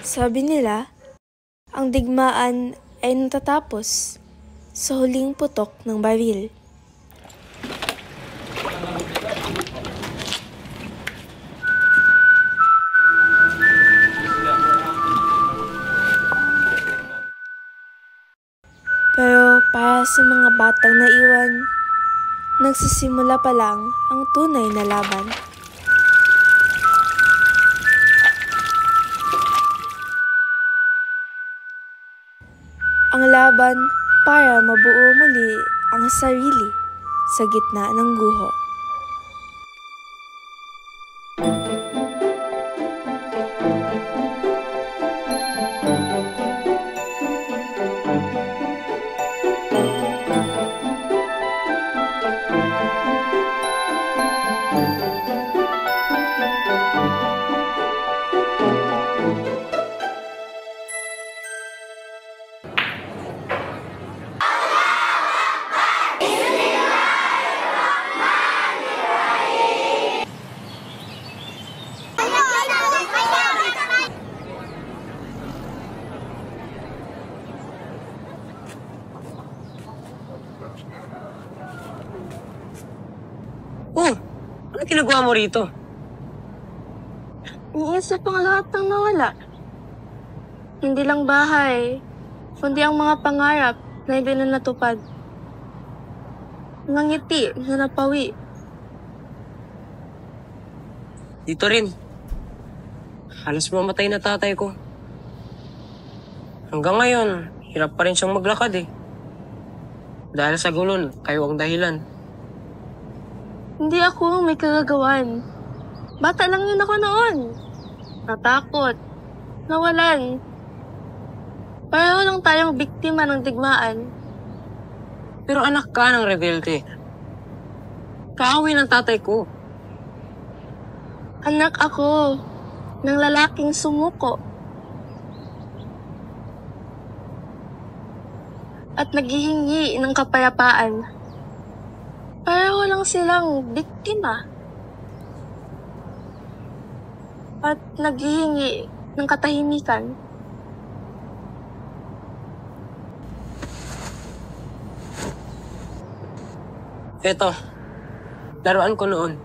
Sabi nila, ang digmaan ay natatapos sa huling putok ng baril. Pero para sa mga batang naiwan, nagsisimula pa lang ang tunay na laban. Ang laban para mabuo muli ang sarili sa gitna ng guho. Oh, ano ginagawa mo rito? Iniisip ang lahat ng nawala. Hindi lang bahay, kundi ang mga pangarap na hindi na natupad. Mga ngiti na napawi. Dito rin. Halos mamatay na tatay ko. Hanggang ngayon, hirap pa rin siyang maglakad eh. Dahil sa gulon, kayo ang dahilan. Hindi ako ang may kagagawan. Bata lang yun ako noon. Natakot. Nawalan. Pareho lang tayong biktima ng digmaan. Pero anak ka ng rebelde. Kaaway ng tatay ko. Anak ako ng lalaking sumuko. At naghihingi ng kapayapaan. Pareho lang silang biktima. At naghihingi ng katahimikan. Eto, laruan ko noon.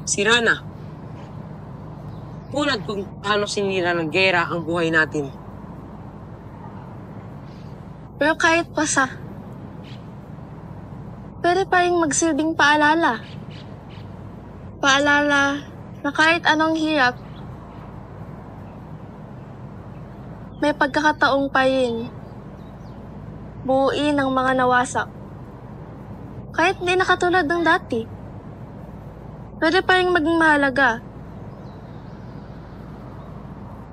Si Rana. Punad kung paano sinira ng gera ang buhay natin. Pero kahit pa sa pwede pa rin magsilbing paalala. Paalala na kahit anong hirap, may pagkakataong pa rin buuin ang mga nawasak. Kahit hindi na katulad ng dati, pwede pa rin maging mahalaga.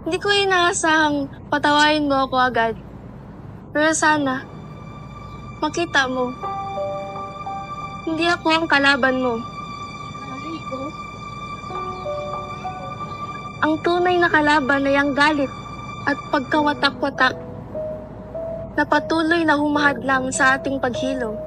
Hindi ko inaasahang patawarin mo ako agad. Pero sana, makita mo, hindi ako ang kalaban mo. Ang tunay na kalaban ay ang galit at pagkawatak-watak na patuloy na humahadlang sa ating paghilom.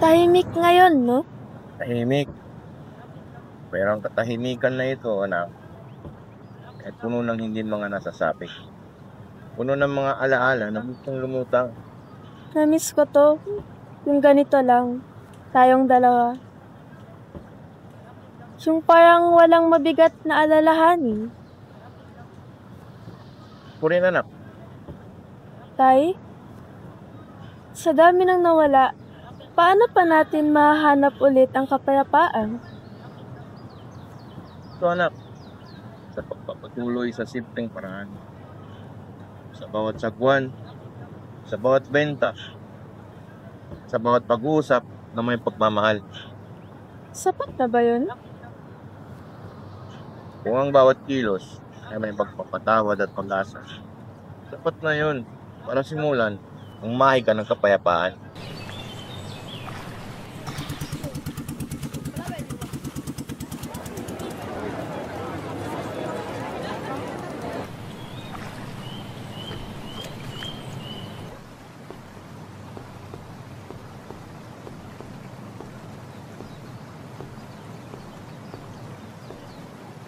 Tahimik ngayon, no? Tahimik. Pero ang katahimikan na ito, anak, ay puno ng hindi mga nasasabi. Puno ng mga alaala na gustong lumutang. Namiss ko to. Yung ganito lang. Tayong dalawa. Yung parang walang mabigat na alalahanin. Purin, anak. Tay, sa dami ng nawala, paano pa natin mahanap ulit ang kapayapaan? So, anak, sa pagpapag patuloy sa simpleng paraan. Sa bawat sagwan, sa bawat benta, sa bawat pag-uusap na may pagmamahal. Sapat na ba yun? Kung ang bawat kilos ay may pagpapatawad at pag-asa, sapat na yun para simulan ang mahika ng kapayapaan.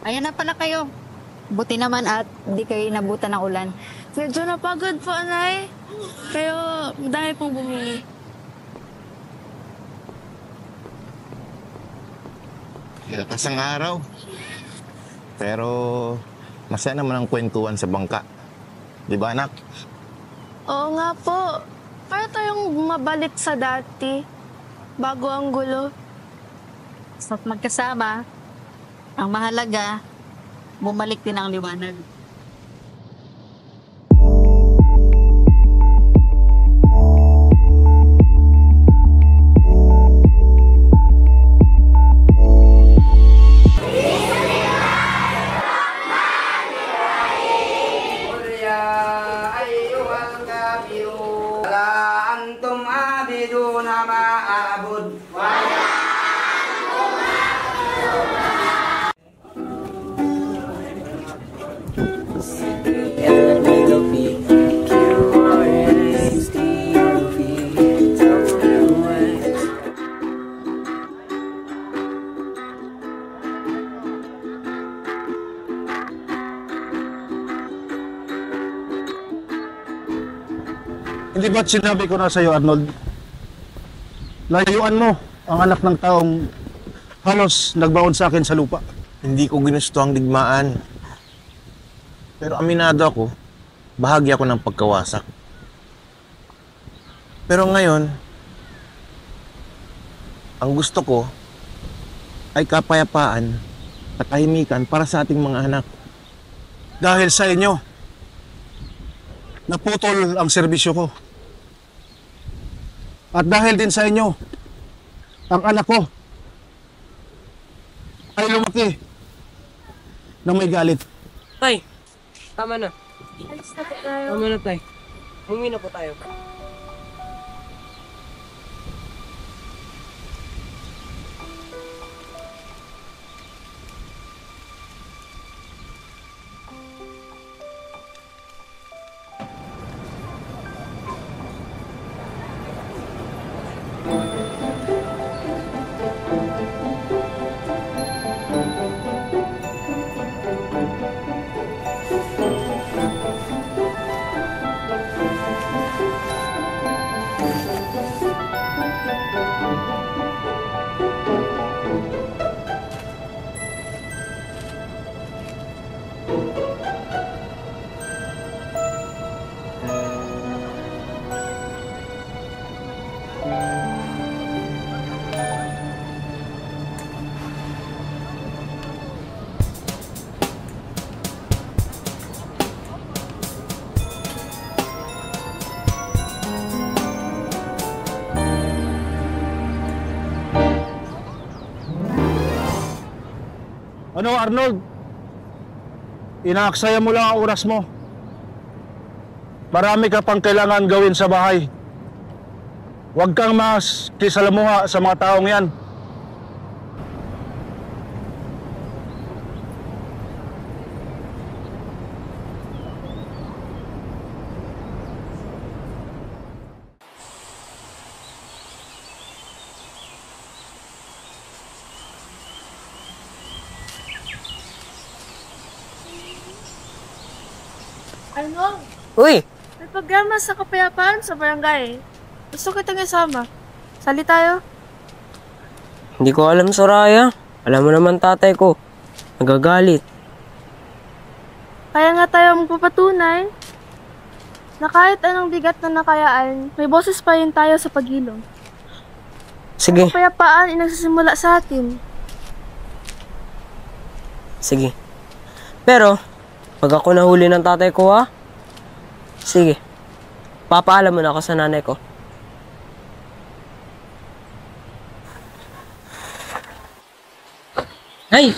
Ayan na pala kayo. Buti naman at hindi kayo inabutan ng ulan. Medyo napagod po, Nay. Kayo, dahil pong bumili. Lakas ang araw. Pero masaya naman ang kwentuhan sa bangka. Di ba, anak? Oo nga po. Para tayong bumabalik sa dati. Bago ang gulo. Sa magkasama, ang mahalaga, bumalik din ang liwanag. Hindi ba't sinabi ko na sa'yo, Arnold? Layuan mo ang anak ng taong halos nagbaon sa akin sa lupa. Hindi ko ginusto ang digmaan. Pero aminado ako, bahagi ako ng pagkawasak. Pero ngayon, ang gusto ko ay kapayapaan at tahimikan para sa ating mga anak. Dahil sa inyo, naputol ang serbisyo ko. At dahil din sa inyo, ang anak ko ay lumaki na may galit. Tay, tama na. Alis na po tayo. Tama na, Tay. Humingi na po tayo. Ano, Arnold? Inaaksaya mo lang ang oras mo. Marami ka pang kailangan gawin sa bahay. Huwag kang mas kisalamuha sa mga taong yan. Arnold, Uy! may programa sa kapayapaan sa barangay. Gusto kitang isama. Sali tayo. Hindi ko alam, Soraya. Alam mo naman tatay ko. Nagagalit. Kaya nga tayo magpapatunay na kahit anong bigat na nakayaan, may boses pa rin tayo sa pagilong. Sige, Kapayapaan ay nagsisimula sa atin. sige. Pero, Pag ako nahuli ng tatay ko, ha? Sige. Papaalam mo na ako sa nanay ko. Ay!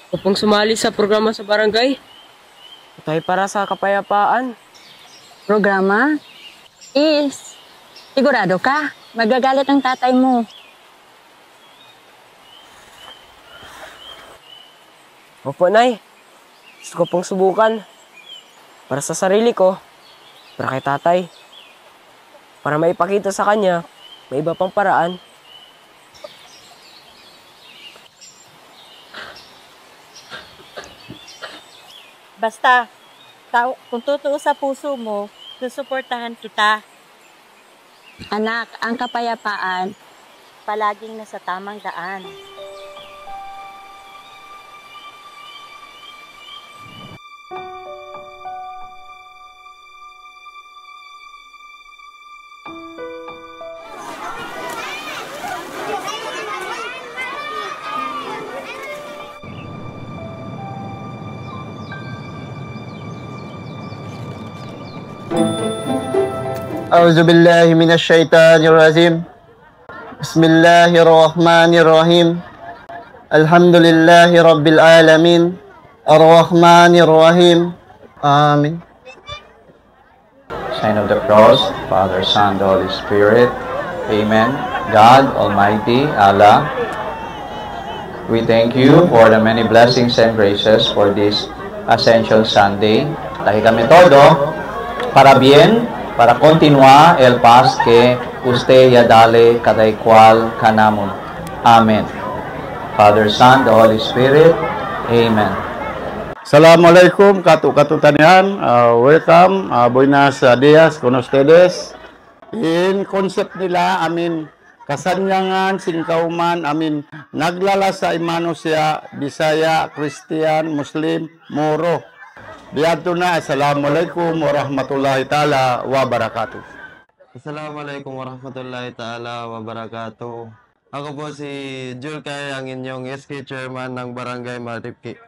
Huwag pong sumali sa programa sa barangay. Tayo para sa kapayapaan. Programa? Sigurado ka? Magagalit ang tatay mo. Opo, Nay. Gusto ko pong subukan. Para sa sarili ko. Para kay tatay. Para maipakita sa kanya, may iba pang paraan. Basta, kung totoo sa puso mo, susuportahan kita. Anak, ang kapayapaan, palaging nasa tamang daan. أعوذ بالله من الشيطان الرجيم بسم الله الرحمن الرحيم الحمد لله رب العالمين الرحمن الرحيم آمين. Sign of the cross, Father, Son, the Holy Spirit. Amen. God Almighty, Allah, we thank you for the many blessings and graces for this Ascension Sunday. Dahil kami todo, para bien, para continuar el paz que usted ya dale cada cual kanamon. Amen. Father, Son, the Holy Spirit. Amen. Assalamualaikum katu-katutanian. Welcome. Buenas dias con ustedes. In concept nila, kasanyangan, singkauman, naglalasa imano siya, Bisaya, Christian, Muslim, Moro. Diyato na, Assalamualaikum warahmatullahi ta'ala wabarakatuh. Assalamualaikum warahmatullahi ta'ala wabarakatuh. Ako po si Jul Kay, ang inyong SK Chairman ng Barangay Maripki.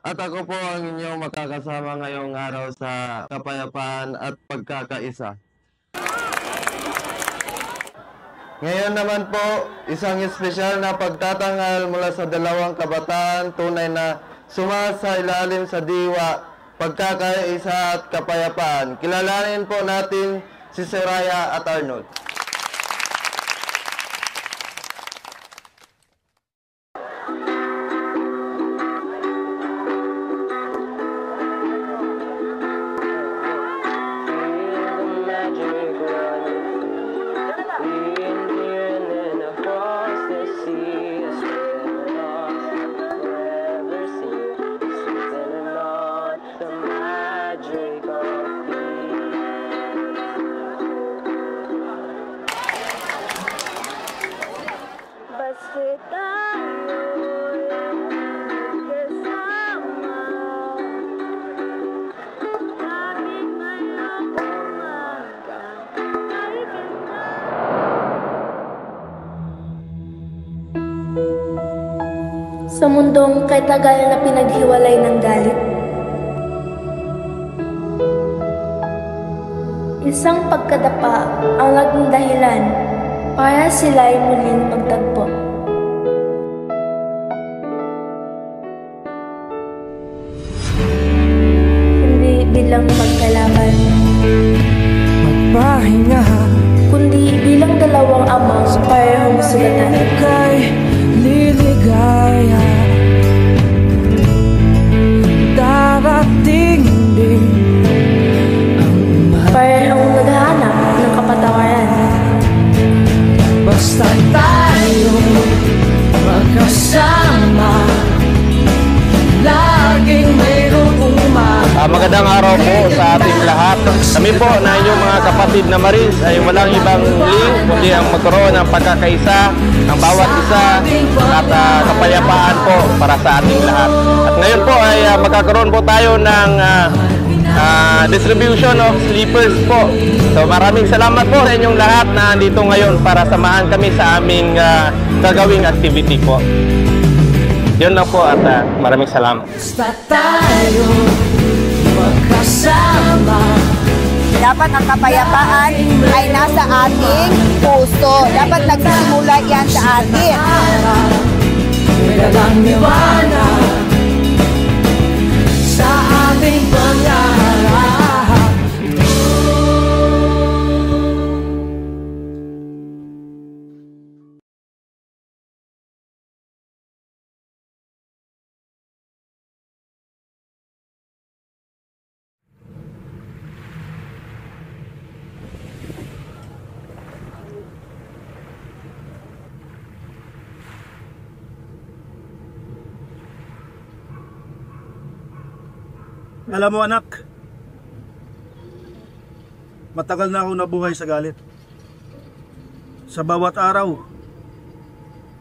At ako po ang inyong makakasama ngayong araw sa kapayapaan at pagkakaisa. Ngayon naman po, isang espesyal na pagtatanghal mula sa dalawang kabataan, tunay na sumasailalim sa diwa, pagkakaisa at kapayapaan. Kilalanin po natin si Soraya at Arnold. Sa mundong kay tagal na pinaghiwalay ng galit, isang pagkadapa ang naging dahilan para sila'y muling magtagpo. Hindi bilang magkalaban, magpahinga, kundi bilang dalawang amang parehong sulatan. Liligaya, darating din parehong naghahanap ng kapatawaran. Basta tayo magkasama, laging mayroong umaga. Magandang araw po sa ating lahat. Kami po na inyong mga kapatid na Marines ay walang ibang hiling kundi ang magkaroon ng pagkakaisa ng bawat isa at kapayapaan po para sa ating lahat. At ngayon po ay magkakaroon po tayo ng distribution of sleepers po. So maraming salamat po sa inyong lahat na andito ngayon para samahan kami sa aming gagawing activity po. Yun na po at maraming salamat. Basta tayo magkasama. Dapat ang kapayapaan ay nasa ating puso. Dapat nagsisimula yan sa atin. Walang liwanag sa ating pangarap. Alam mo anak, matagal na ako nabuhay sa galit. Sa bawat araw,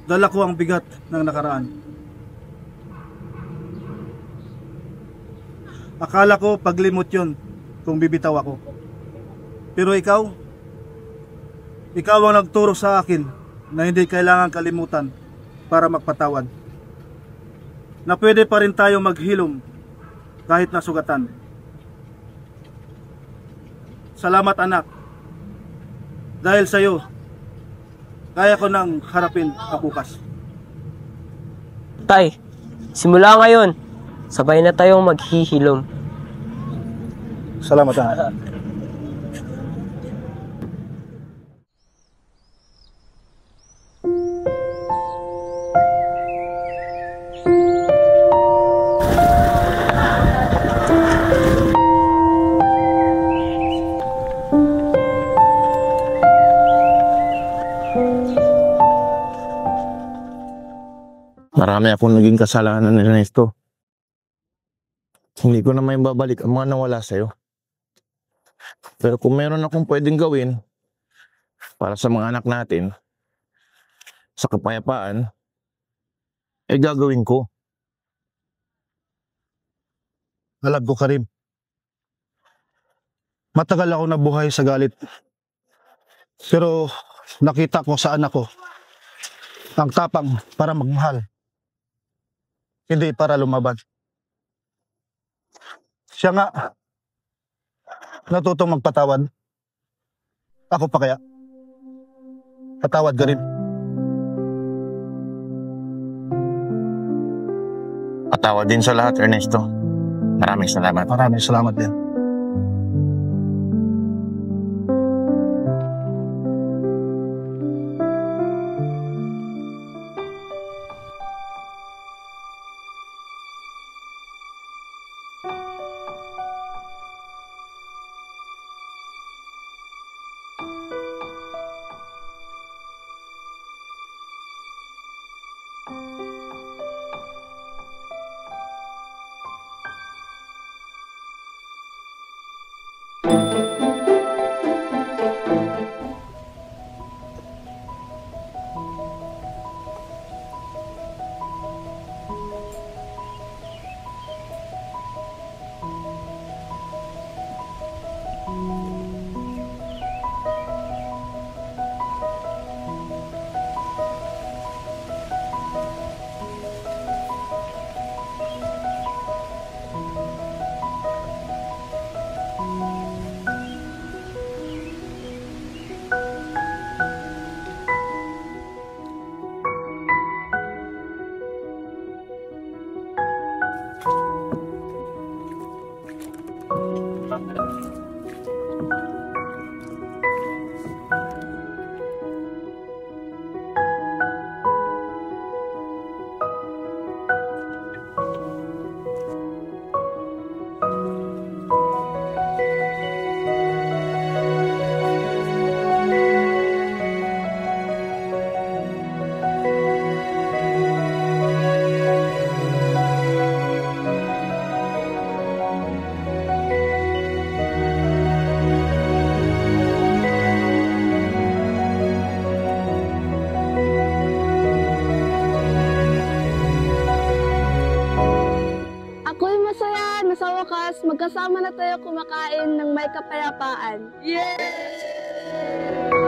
dala ko ang bigat ng nakaraan. Akala ko paglimot yun kung bibitaw ako. Pero ikaw ang nagturo sa akin na hindi kailangan kalimutan para magpatawad. Na pwede pa rin tayo maghilom kahit nasugatan. Salamat anak. Dahil sa'yo, kaya ko nang harapin ang bukas. Tay, simula ngayon, sabay na tayong maghihilom. Salamat anak. Marami akong naging kasalanan ni Ernesto. Hindi ko na may babalik ang mga nawala sa'yo. Pero kung meron akong pwedeng gawin para sa mga anak natin, sa kapayapaan, gagawin ko. Alam ko, Karim. Matagal ako nabuhay sa galit. Pero nakita ko sa anak ko ang tapang para magmahal. Hindi para lumaban. Siya nga natutong magpatawad. Ako pa kaya? Patawad ka rin. Patawad din sa lahat, Ernesto. Maraming salamat. Maraming salamat din. Magkasama na tayo kumakain ng may kapayapaan. Yay!